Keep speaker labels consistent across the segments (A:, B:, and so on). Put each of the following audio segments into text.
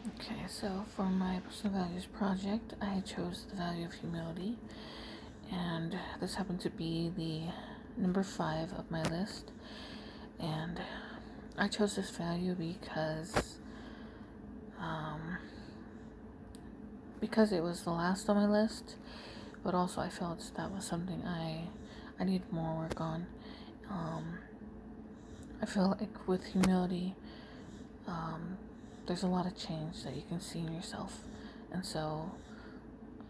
A: Okay, so for my personal values project, I chose the value of humility, and this happened to be the number 5 of my list. And I chose this value um, because it was the last on my list, but also I felt that was something I need more work on. Um, I feel like with humility, um, there's a lot of change that you can see in yourself, and so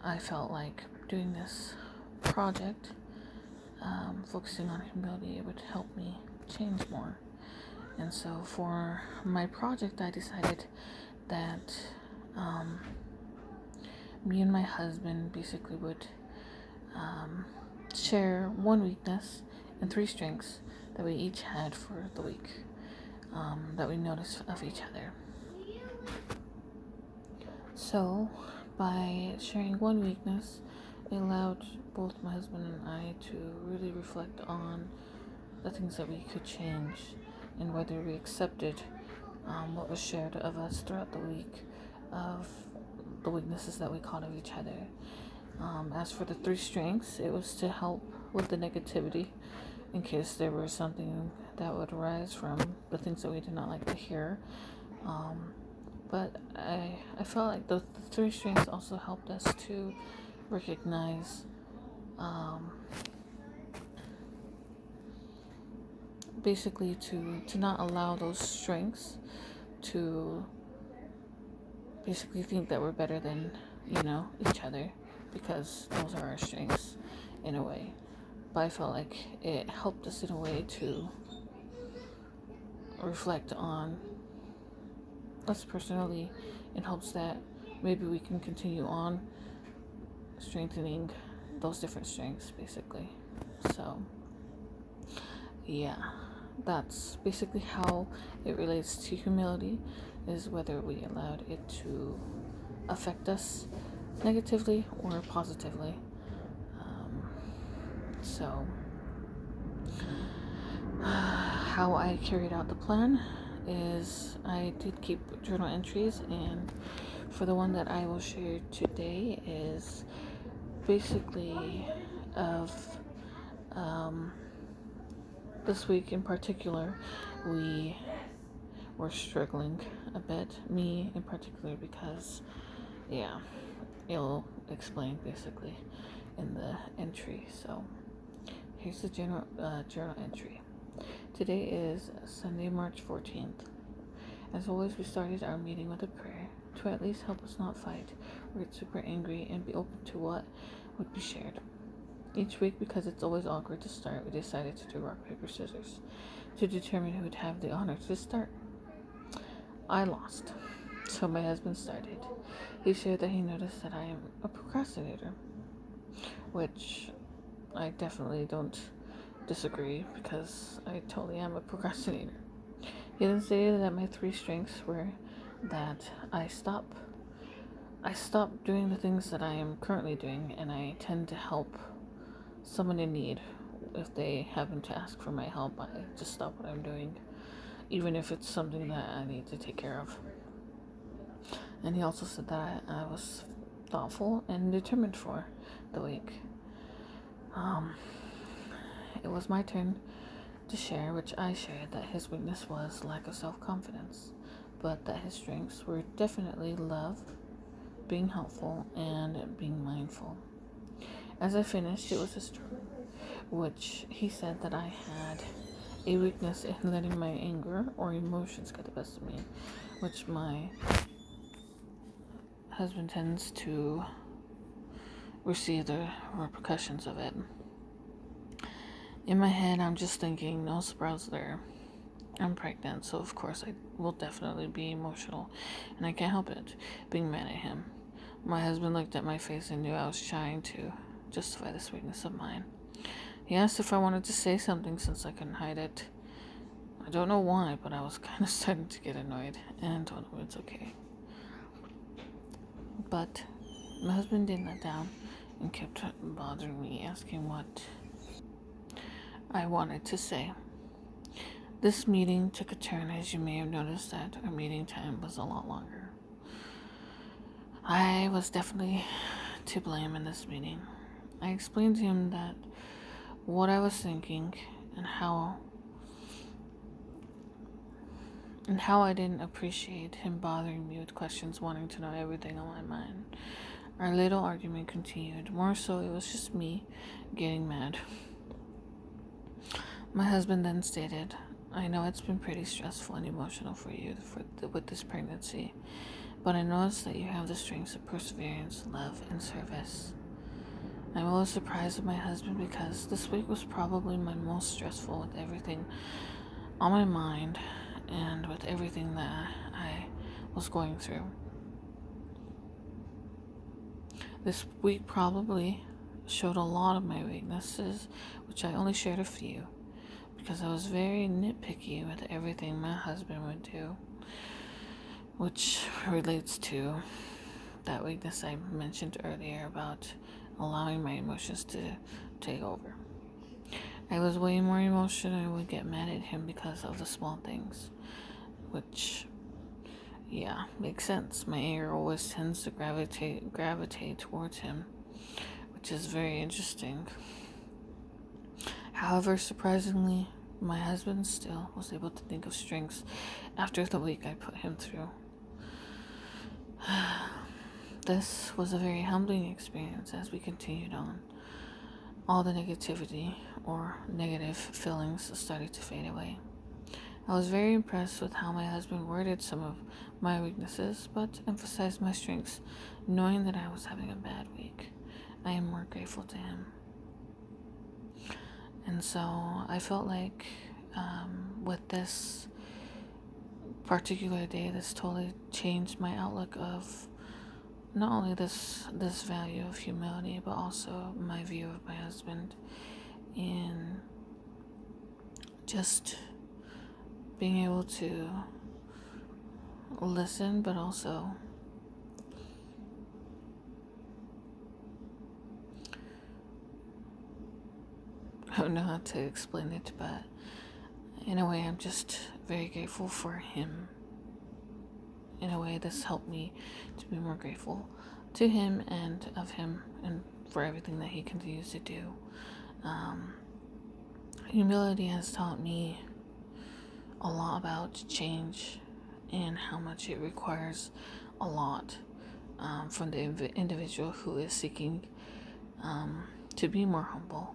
A: I felt like doing this project, focusing on humility, it would help me change more. And so for my project, I decided that um, me and my husband basically would um, share one weakness and 3 strengths that we each had for the week, that we noticed of each other. So, by sharing one weakness, it allowed both my husband and I to really reflect on the things that we could change and whether we accepted what was shared of us throughout the week, of the weaknesses that we caught of each other. As for the 3 strengths, it was to help with the negativity in case there was something that would arise from the things that we did not like to hear. Um, but I felt like the 3 strengths also helped us to recognize, um, basically to not allow those strengths to basically think that we're better than, each other, because those are our strengths in a way. But I felt like it helped us in a way to reflect on us personally in hopes that maybe we can continue on strengthening those different strengths, basically. So, yeah, that's basically how it relates to humility, is whether we allowed it to affect us negatively or positively. Um, so, how I carried out the plan is I did keep journal entries, and for the one that I will share today is basically of um, this week in particular. We were struggling a bit, me in particular, because yeah, it'll explain basically in the entry. So here's the journal entry. Today is Sunday, March 14th. As always, we started our meeting with a prayer to at least help us not fight or get super angry and be open to what would be shared. Each week, because it's always awkward to start, we decided to do rock, paper, scissors to determine who would have the honor to start. I lost, so my husband started. He shared that he noticed that I am a procrastinator, which I definitely don't disagree, because I totally am a procrastinator. He then stated that my 3 strengths were that I stop doing the things that I am currently doing, and I tend to help someone in need. If they happen to ask for my help, I just stop what I'm doing, even if it's something that I need to take care of. And he also said that I was thoughtful and determined for the week. Um, it was my turn to share, which I shared that his weakness was lack of self-confidence, but that his strengths were definitely love, being helpful, and being mindful. As I finished, it was a struggle, which he said that I had a weakness in letting my anger or emotions get the best of me, which my husband tends to receive the repercussions of it. In my head, I'm just thinking, no surprise there. I'm pregnant, so of course I will definitely be emotional, and I can't help it, being mad at him. My husband looked at my face and knew I was trying to justify this weakness of mine. He asked if I wanted to say something since I couldn't hide it. I don't know why, but I was kind of starting to get annoyed and told him it's okay. But my husband didn't let down and kept bothering me, asking what I wanted to say. This meeting took a turn, as you may have noticed that our meeting time was a lot longer. I was definitely to blame in this meeting. I explained to him that what I was thinking and how I didn't appreciate him bothering me with questions, wanting to know everything on my mind. Our little argument continued. More so, it was just me getting mad. My husband then stated, I know it's been pretty stressful and emotional for you with this pregnancy, but I noticed that you have the strengths of perseverance, love, and service. I'm a little surprised with my husband because this week was probably my most stressful with everything on my mind and with everything that I was going through. This week probably showed a lot of my weaknesses, which I only shared a few, because I was very nitpicky with everything my husband would do, which relates to that weakness I mentioned earlier about allowing my emotions to take over. I was way more emotional and would get mad at him because of the small things, which, yeah, makes sense. My anger always tends to gravitate towards him, which is very interesting. However, surprisingly, my husband still was able to think of strengths after the week I put him through. This was a very humbling experience as we continued on. All the negativity or negative feelings started to fade away. I was very impressed with how my husband worded some of my weaknesses, but emphasized my strengths, knowing that I was having a bad week. I am more grateful to him. And so I felt like with this particular day, this totally changed my outlook of not only this value of humility, but also my view of my husband in just being able to listen, but also I don't know how to explain it, but in a way, I'm just very grateful for him. In a way, this helped me to be more grateful to him and of him and for everything that he continues to do. Humility has taught me a lot about change and how much it requires a lot from the individual who is seeking to be more humble.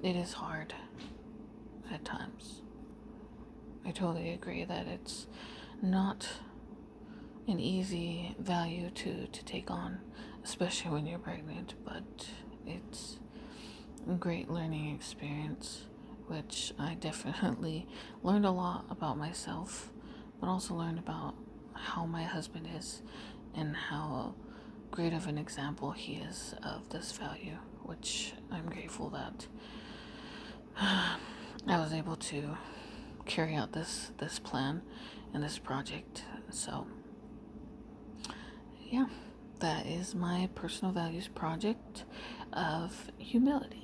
A: It is hard at times. I totally agree that it's not an easy value to take on, especially when you're pregnant, but it's a great learning experience, which I definitely learned a lot about myself, but also learned about how my husband is and how great of an example he is of this value, which I'm grateful that I was able to carry out this plan and this project. So yeah, that is my personal values project of humility.